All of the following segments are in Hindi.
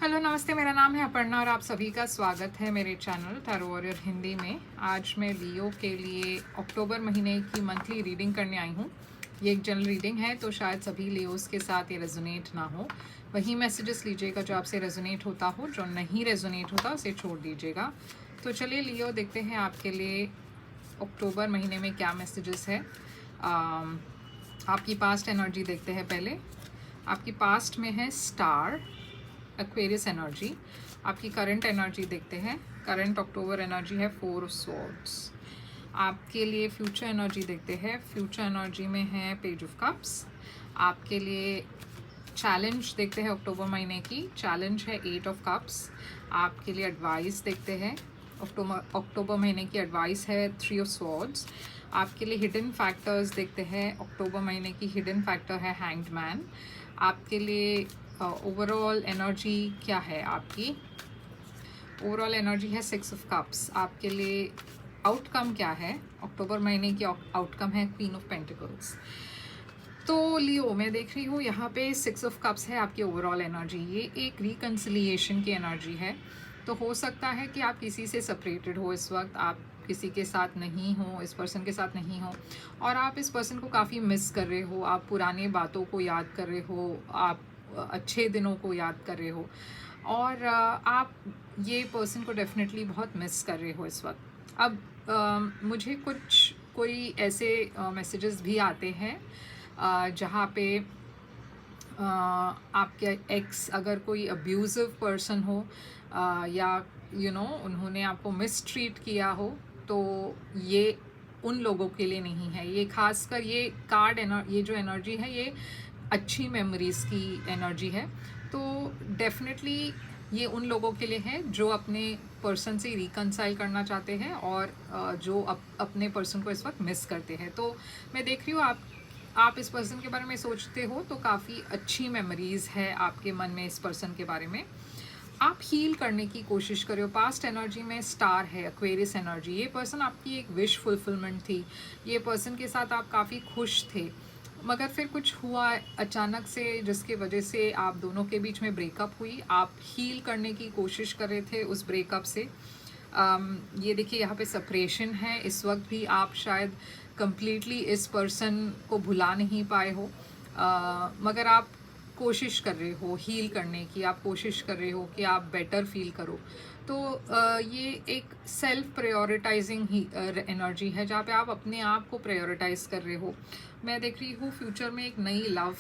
हेलो नमस्ते, मेरा नाम है अपर्णा और आप सभी का स्वागत है मेरे चैनल टैरो वॉरियर हिंदी में। आज मैं लियो के लिए अक्टूबर महीने की मंथली रीडिंग करने आई हूँ। ये एक जनरल रीडिंग है तो शायद सभी लियोस के साथ ये रेजोनेट ना हो। वही मैसेजेस लीजिएगा जो आपसे रेजोनेट होता हो, जो नहीं रेजोनेट होता उसे छोड़ दीजिएगा। तो चलिए लियो देखते हैं आपके लिए अक्टूबर महीने में क्या मैसेजेस है। आपकी पास्ट एनर्जी देखते हैं पहले। आपकी पास्ट में है स्टार, एक्वेरियस एनर्जी। आपकी करंट एनर्जी देखते हैं। करंट अक्टूबर एनर्जी है 4 ऑफ स्वॉर्ड्स। आपके लिए फ्यूचर एनर्जी देखते हैं। फ्यूचर एनर्जी में है पेज ऑफ कप्स। आपके लिए चैलेंज देखते हैं अक्टूबर महीने की। चैलेंज है 8 ऑफ कप्स। आपके लिए एडवाइस देखते हैं। अक्टूबर महीने की एडवाइस है 3 ऑफ स्वॉर्ड्स। आपके लिए हिडन फैक्टर्स देखते हैं। अक्टूबर महीने की हिडन फैक्टर है हैंग्ड मैन। आपके लिए ओवरऑल एनर्जी क्या है आपकी? ओवरऑल एनर्जी है 6 ऑफ कप्स। आपके लिए आउटकम क्या है? अक्टूबर महीने की आउटकम है क्वीन ऑफ पेंटिकल्स। तो लियो मैं देख रही हूँ यहाँ पे 6 ऑफ कप्स है आपकी ओवरऑल एनर्जी। ये एक रिकन्सिलिएशन की एनर्जी है। तो हो सकता है कि आप किसी से सेपरेटेड हो इस वक्त, आप किसी के साथ नहीं हो, इस पर्सन के साथ नहीं हो और आप इस पर्सन को काफ़ी मिस कर रहे हो। आप पुरानी बातों को याद कर रहे हो, आप अच्छे दिनों को याद कर रहे हो और आप ये पर्सन को डेफिनेटली बहुत मिस कर रहे हो इस वक्त। अब मुझे कोई ऐसे मैसेजेस भी आते हैं जहाँ पे आपके एक्स अगर कोई अब्यूज़िव पर्सन हो या उन्होंने आपको मिसट्रीट किया हो, तो ये उन लोगों के लिए नहीं है। ये खासकर ये ये जो एनर्जी है ये अच्छी मेमोरीज़ की एनर्जी है। तो डेफिनेटली ये उन लोगों के लिए है जो अपने पर्सन से रिकनसाइल करना चाहते हैं और जो अपने पर्सन को इस वक्त मिस करते हैं। तो मैं देख रही हूँ आप इस पर्सन के बारे में सोचते हो तो काफ़ी अच्छी मेमोरीज़ है आपके मन में इस पर्सन के बारे में। आप हील करने की कोशिश कर रहे हो। पास्ट एनर्जी में स्टार है, एक्वेरियस एनर्जी। ये पर्सन आपकी एक विश फुलफिलमेंट थी। ये पर्सन के साथ आप काफ़ी खुश थे, मगर फिर कुछ हुआ अचानक से जिसकी वजह से आप दोनों के बीच में ब्रेकअप हुई। आप हील करने की कोशिश कर रहे थे उस ब्रेकअप से। ये देखिए यहाँ पे सेपरेशन है। इस वक्त भी आप शायद कंप्लीटली इस पर्सन को भुला नहीं पाए हो, मगर आप कोशिश कर रहे हो हील करने की। आप कोशिश कर रहे हो कि आप बेटर फील करो। तो ये एक सेल्फ प्रायोरिटाइजिंग ही एनर्जी है जहाँ पे आप अपने आप को प्रायोरिटाइज कर रहे हो। मैं देख रही हूँ फ्यूचर में एक नई लव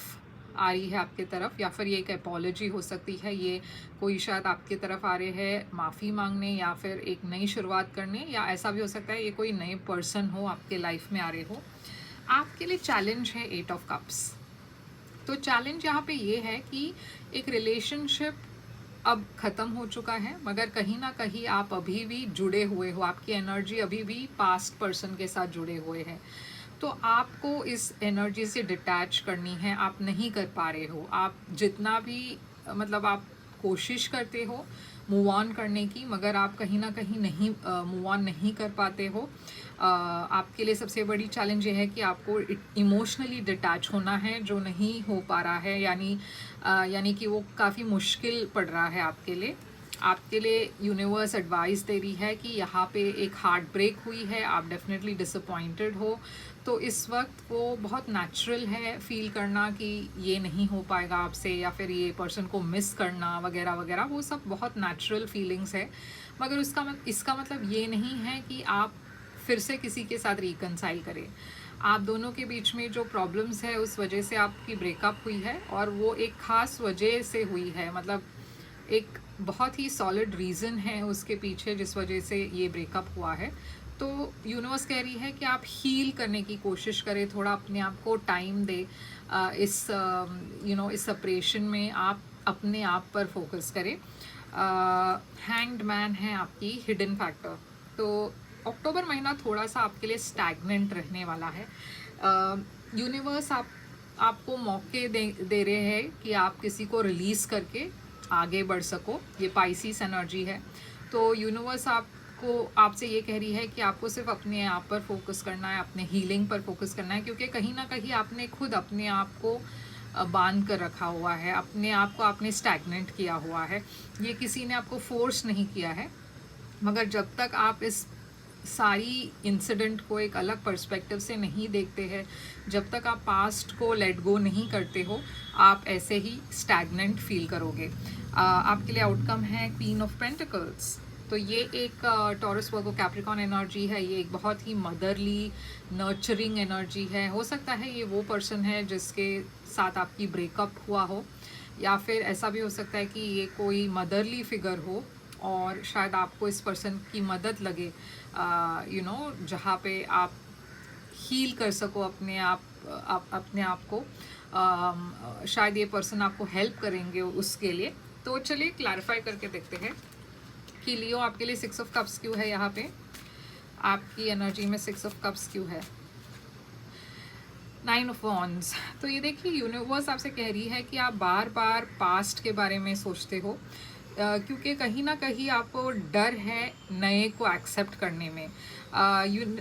आ रही है आपके तरफ, या फिर ये एक अपॉलॉजी हो सकती है। ये कोई शायद आपके तरफ आ रहे हैं माफ़ी मांगने या फिर एक नई शुरुआत करने, या ऐसा भी हो सकता है ये कोई नए पर्सन हो आपके लाइफ में आ रहे हो। आपके लिए चैलेंज है 8 ऑफ कप्स। तो चैलेंज यहाँ पे ये है कि एक रिलेशनशिप अब ख़त्म हो चुका है, मगर कहीं ना कहीं आप अभी भी जुड़े हुए हो। आपकी एनर्जी अभी भी पास्ट पर्सन के साथ जुड़े हुए हैं। तो आपको इस एनर्जी से डिटैच करनी है, आप नहीं कर पा रहे हो। आप जितना भी मतलब आप कोशिश करते हो मूव ऑन करने की, मगर आप कहीं ना कहीं नहीं मूव ऑन नहीं कर पाते हो। आपके लिए सबसे बड़ी चैलेंज ये है कि आपको इमोशनली डिटैच होना है, जो नहीं हो पा रहा है। यानी कि वो काफ़ी मुश्किल पड़ रहा है आपके लिए। आपके लिए यूनिवर्स एडवाइस दे रही है कि यहाँ पे एक हार्ट ब्रेक हुई है, आप डेफिनेटली डिसअपॉइंटेड हो। तो इस वक्त वो बहुत नेचुरल है फील करना कि ये नहीं हो पाएगा आपसे, या फिर ये पर्सन को मिस करना वगैरह वगैरह, वो सब बहुत नेचुरल फीलिंग्स है। मगर इसका मतलब ये नहीं है कि आप फिर से किसी के साथ रिकनसाइल करें। आप दोनों के बीच में जो प्रॉब्लम्स है उस वजह से आपकी ब्रेकअप हुई है, और वो एक ख़ास वजह से हुई है। मतलब एक बहुत ही सॉलिड रीज़न है उसके पीछे जिस वजह से ये ब्रेकअप हुआ है। तो यूनिवर्स कह रही है कि आप हील करने की कोशिश करें, थोड़ा अपने आप को टाइम दे। इस सेपरेशन में आप अपने आप पर फोकस करें। हैंग्ड मैन है आपकी हिडन फैक्टर। तो अक्टूबर महीना थोड़ा सा आपके लिए स्टैग्नेंट रहने वाला है। यूनिवर्स आपको मौके दे रहे हैं कि आप किसी को रिलीज़ करके आगे बढ़ सको। ये पाइसिस एनर्जी है। तो यूनिवर्स आपसे ये कह रही है कि आपको सिर्फ अपने आप पर फोकस करना है, अपने हीलिंग पर फोकस करना है, क्योंकि कहीं ना कहीं आपने खुद अपने आप को बांध कर रखा हुआ है, अपने आप को आपने स्टैग्नेंट किया हुआ है, ये किसी ने आपको फोर्स नहीं किया है। मगर जब तक आप इस सारी इंसिडेंट को एक अलग पर्सपेक्टिव से नहीं देखते हैं, जब तक आप पास्ट को लेट गो नहीं करते हो, आप ऐसे ही स्टैग्नेंट फील करोगे। आपके लिए आउटकम है क्वीन ऑफ पेंटिकल्स। तो ये एक टॉरस वर्गो कैप्रिकॉन एनर्जी है। ये एक बहुत ही मदरली नर्चरिंग एनर्जी है। हो सकता है ये वो पर्सन है जिसके साथ आपकी ब्रेकअप हुआ हो, या फिर ऐसा भी हो सकता है कि ये कोई मदरली फिगर हो और शायद आपको इस पर्सन की मदद लगे, जहाँ पे आप हील कर सको अपने आप को। शायद ये पर्सन आपको हेल्प करेंगे उसके लिए। तो चलिए क्लैरिफाई करके देखते हैं कि लियो आपके लिए 6 ऑफ कप्स क्यों है, यहाँ पे आपकी एनर्जी में 6 ऑफ कप्स क्यों है। 9 ऑफ वॉन्ड्स। तो ये देखिए यूनिवर्स आपसे कह रही है कि आप बार बार पास्ट के बारे में सोचते हो, क्योंकि कहीं ना कहीं आपको डर है नए को एक्सेप्ट करने में।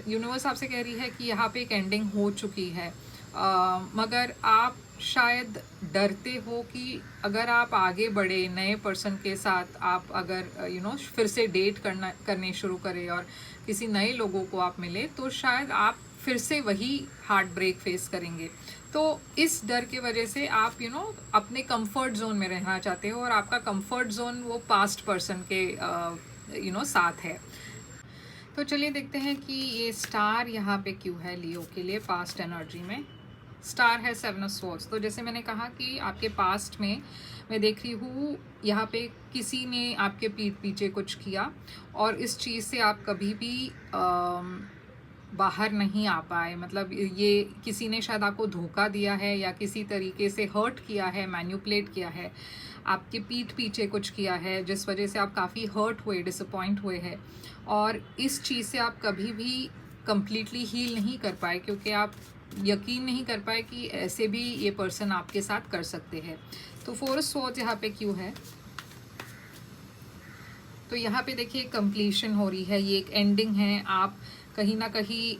यूनिवर्स आपसे कह रही है कि यहाँ पे एक एंडिंग हो चुकी है, मगर आप शायद डरते हो कि अगर आप आगे बढ़े नए पर्सन के साथ, आप अगर फिर से डेट करने शुरू करें और किसी नए लोगों को आप मिले, तो शायद आप फिर से वही हार्ट ब्रेक फेस करेंगे। तो इस डर की वजह से आप अपने कंफर्ट जोन में रहना चाहते हो, और आपका कंफर्ट जोन वो पास्ट पर्सन के साथ है। तो चलिए देखते हैं कि ये स्टार यहाँ पे क्यों है लियो के लिए पास्ट एनर्जी में। स्टार है 7 ऑफ स्वॉर्ड्स। तो जैसे मैंने कहा कि आपके पास्ट में मैं देख रही हूँ यहाँ पे किसी ने आपके पीठ पीछे कुछ किया, और इस चीज़ से आप कभी भी बाहर नहीं आ पाए। मतलब ये किसी ने शायद आपको धोखा दिया है, या किसी तरीके से हर्ट किया है, मैन्युपुलेट किया है, आपके पीठ पीछे कुछ किया है, जिस वजह से आप काफ़ी हर्ट हुए, डिसअपॉइंट हुए हैं। और इस चीज़ से आप कभी भी कंप्लीटली हील नहीं कर पाए, क्योंकि आप यकीन नहीं कर पाए कि ऐसे भी ये पर्सन आपके साथ कर सकते हैं। तो 4 ऑफ स्वॉर्ड्स यहाँ पे क्यों है। तो यहाँ पे देखिए कंप्लीशन हो रही है, ये एक एंडिंग है। आप कहीं ना कहीं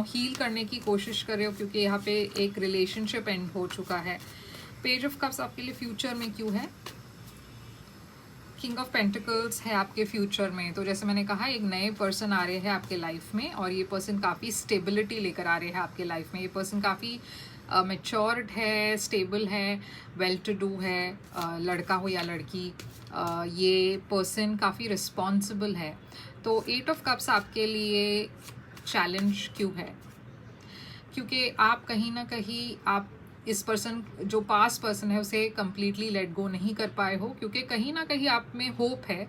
हील करने की कोशिश कर रहे हो, क्योंकि यहाँ पे एक रिलेशनशिप एंड हो चुका है। पेज ऑफ कप्स आपके लिए फ्यूचर में क्यों है। किंग ऑफ पेंटिकल्स है आपके फ्यूचर में। तो जैसे मैंने कहा, एक नए पर्सन आ रहे हैं आपके लाइफ में, और ये पर्सन काफ़ी स्टेबिलिटी लेकर आ रहे हैं आपके लाइफ में। ये पर्सन काफ़ी मैच्योर्ड है, स्टेबल है, वेल टू डू है, लड़का हो या लड़की। ये पर्सन काफ़ी रिस्पॉन्सिबल है। तो 8 ऑफ कप्स आपके लिए चैलेंज क्यों है, क्योंकि आप कहीं ना कहीं आप इस पर्सन जो पास्ट पर्सन है उसे कम्प्लीटली लेट गो नहीं कर पाए हो, क्योंकि कहीं ना कहीं आप में होप है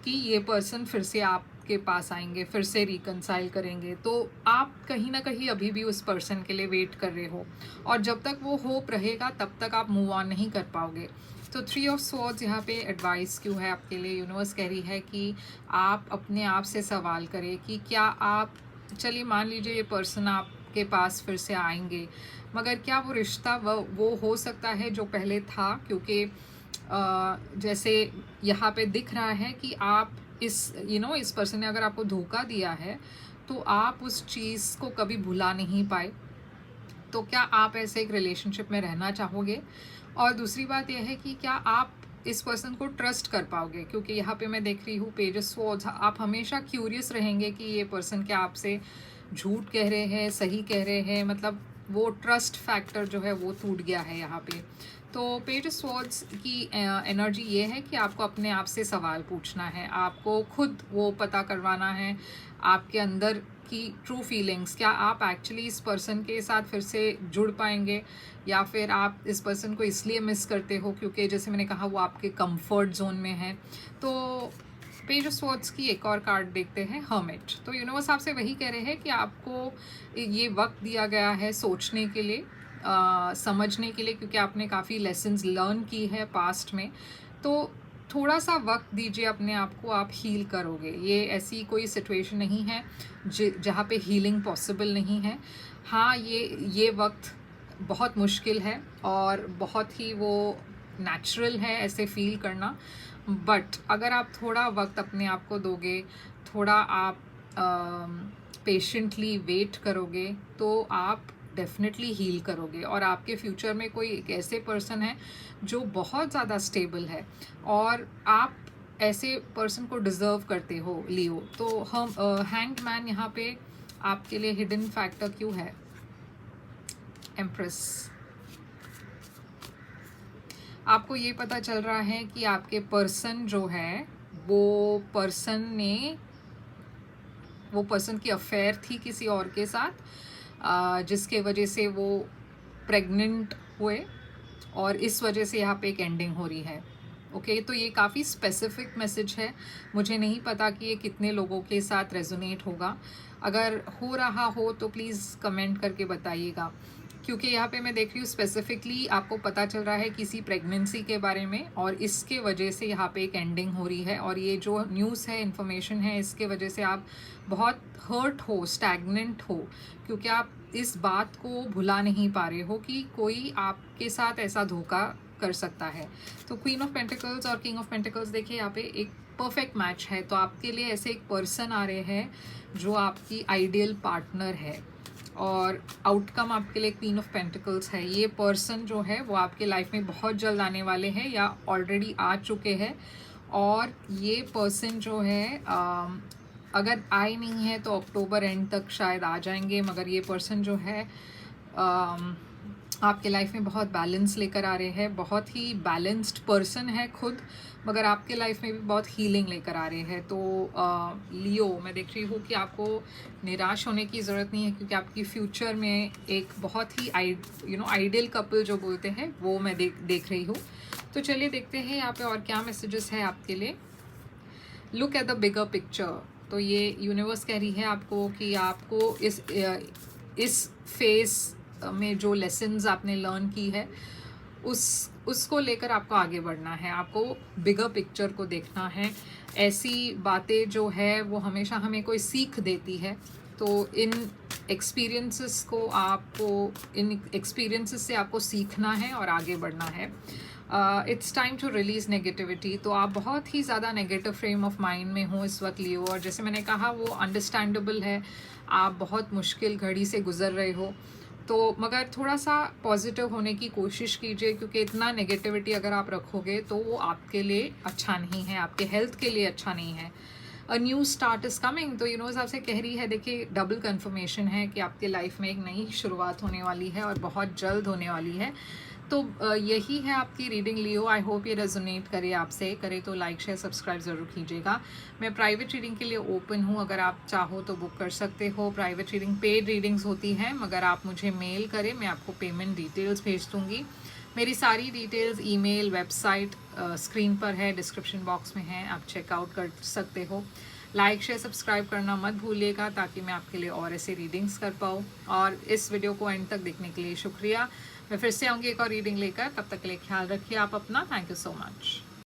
कि ये पर्सन फिर से आपके पास आएंगे, फिर से रिकनसाइल करेंगे। तो आप कहीं ना कहीं अभी भी उस पर्सन के लिए वेट कर रहे हो, और जब तक वो होप रहेगा तब तक आप मूव ऑन नहीं कर पाओगे। तो 3 ऑफ स्वॉर्ड्स यहाँ पे एडवाइस क्यों है आपके लिए। यूनिवर्स कह रही है कि आप अपने आप से सवाल करें कि क्या आप, चलिए मान लीजिए ये पर्सन आपके पास फिर से आएंगे, मगर क्या वो रिश्ता वो हो सकता है जो पहले था। क्योंकि जैसे यहाँ पे दिख रहा है कि आप इस पर्सन ने अगर आपको धोखा दिया है, तो आप उस चीज़ को कभी भुला नहीं पाए। तो क्या आप ऐसे एक रिलेशनशिप में रहना चाहोगे। और दूसरी बात यह है कि क्या आप इस पर्सन को ट्रस्ट कर पाओगे, क्योंकि यहाँ पे मैं देख रही हूँ पेज ऑफ स्वॉर्ड्स। आप हमेशा क्यूरियस रहेंगे कि ये पर्सन क्या आपसे झूठ कह रहे हैं, सही कह रहे हैं। मतलब वो ट्रस्ट फैक्टर जो है वो टूट गया है यहाँ पे। तो पेज ऑफ स्वॉर्ड्स की एनर्जी ये है कि आपको अपने आप से सवाल पूछना है, आपको खुद वो पता करवाना है आपके अंदर की ट्रू फीलिंग्स। क्या आप एक्चुअली इस पर्सन के साथ फिर से जुड़ पाएंगे, या फिर आप इस पर्सन को इसलिए मिस करते हो क्योंकि जैसे मैंने कहा वो आपके कंफर्ट जोन में है। तो पेज ऑफ स्वॉर्ड्स की एक और कार्ड देखते हैं, हर्मिट। तो यूनिवर्स आपसे वही कह रहे हैं कि आपको ये वक्त दिया गया है सोचने के लिए, समझने के लिए, क्योंकि आपने काफ़ी लेसन्स लर्न की है पास्ट में। तो थोड़ा सा वक्त दीजिए अपने आप को, आप हील करोगे। ये ऐसी कोई सिचुएशन नहीं है जहाँ पे हीलिंग पॉसिबल नहीं है। हाँ, ये वक्त बहुत मुश्किल है और बहुत ही वो नेचुरल है ऐसे फील करना। बट अगर आप थोड़ा वक्त अपने आप को दोगे, थोड़ा आप पेशेंटली वेट करोगे, तो आप डेफिनेटली हील करोगे, और आपके फ्यूचर में कोई एक ऐसे पर्सन है जो बहुत ज़्यादा स्टेबल है, और आप ऐसे पर्सन को डिज़र्व करते हो लियो। तो हम हैंग्ड मैन यहाँ पे आपके लिए हिडन फैक्टर क्यों है? एम्प्रेस, आपको ये पता चल रहा है कि आपके पर्सन जो है वो पर्सन की अफेयर थी किसी और के साथ, जिसके वजह से वो प्रेग्नेंट हुए, और इस वजह से यहाँ पे एक एंडिंग हो रही है। ओके, तो ये काफ़ी स्पेसिफिक मैसेज है। मुझे नहीं पता कि ये कितने लोगों के साथ रेजोनेट होगा। अगर हो रहा हो तो प्लीज़ कमेंट करके बताइएगा, क्योंकि यहाँ पे मैं देख रही हूँ स्पेसिफिकली आपको पता चल रहा है किसी प्रेगनेंसी के बारे में, और इसके वजह से यहाँ पे एक एंडिंग हो रही है। और ये जो न्यूज़ है, इन्फॉर्मेशन है, इसके वजह से आप बहुत हर्ट हो, स्टैग्नेंट हो, क्योंकि आप इस बात को भुला नहीं पा रहे हो कि कोई आपके साथ ऐसा धोखा कर सकता है। तो क्वीन ऑफ पेंटिकल्स और किंग ऑफ पेंटिकल्स देखिए यहाँ पे एक परफेक्ट मैच है। तो आपके लिए ऐसे एक पर्सन आ रहे हैं जो आपकी आइडियल पार्टनर है, और आउटकम आपके लिए क्वीन ऑफ पेंटिकल्स है। ये पर्सन जो है वो आपके लाइफ में बहुत जल्द आने वाले हैं या ऑलरेडी आ चुके हैं, और ये पर्सन जो है अगर आए नहीं है तो अक्टूबर एंड तक शायद आ जाएंगे। मगर ये पर्सन जो है आपके लाइफ में बहुत बैलेंस लेकर आ रहे हैं, बहुत ही बैलेंस्ड पर्सन है खुद, मगर आपके लाइफ में भी बहुत हीलिंग लेकर आ रहे हैं। तो लियो, मैं देख रही हूँ कि आपको निराश होने की ज़रूरत नहीं है, क्योंकि आपकी फ्यूचर में एक बहुत ही आइडियल कपल जो बोलते हैं वो मैं देख रही हूँ। तो चलिए देखते हैं यहाँ पे और क्या मैसेजेस है आपके लिए। Look at the bigger picture. तो ये यूनिवर्स कह रही है आपको कि आपको इस फेस में जो लेसन्स आपने लर्न की है उसको लेकर आपको आगे बढ़ना है। आपको बिगर पिक्चर को देखना है। ऐसी बातें जो है वो हमेशा हमें कोई सीख देती है, तो इन एक्सपीरियंसेस से आपको सीखना है और आगे बढ़ना है। It's time to release negativity. तो आप बहुत ही ज़्यादा नेगेटिव फ्रेम ऑफ माइंड में हो इस वक्त लियो, और जैसे मैंने कहा वो अंडरस्टैंडेबल है। आप बहुत मुश्किल घड़ी से गुजर रहे हो, तो मगर थोड़ा सा पॉजिटिव होने की कोशिश कीजिए, क्योंकि इतना नेगेटिविटी अगर आप रखोगे तो वो आपके लिए अच्छा नहीं है, आपके हेल्थ के लिए अच्छा नहीं है। A new start is coming. तो यूनिवर्स आपसे कह रही है, देखिए डबल कंफर्मेशन है कि आपके लाइफ में एक नई शुरुआत होने वाली है और बहुत जल्द होने वाली है। तो यही है आपकी रीडिंग लियो। आई होप ये रेजोनेट करे आपसे। करे तो लाइक शेयर सब्सक्राइब ज़रूर कीजिएगा। मैं प्राइवेट रीडिंग के लिए ओपन हूँ, अगर आप चाहो तो बुक कर सकते हो। प्राइवेट रीडिंग पेड रीडिंग्स होती हैं, मगर आप मुझे मेल करें, मैं आपको पेमेंट डिटेल्स भेज दूँगी। मेरी सारी डिटेल्स, ईमेल, वेबसाइट स्क्रीन पर है, डिस्क्रिप्शन बॉक्स में है, आप चेकआउट कर सकते हो। लाइक शेयर सब्सक्राइब करना मत भूलिएगा, ताकि मैं आपके लिए और ऐसे रीडिंग्स कर पाऊँ। और इस वीडियो को एंड तक देखने के लिए शुक्रिया। मैं फिर से आऊँगी एक और रीडिंग लेकर, तब तक के लिए ख्याल रखिए आप अपना। Thank you so much.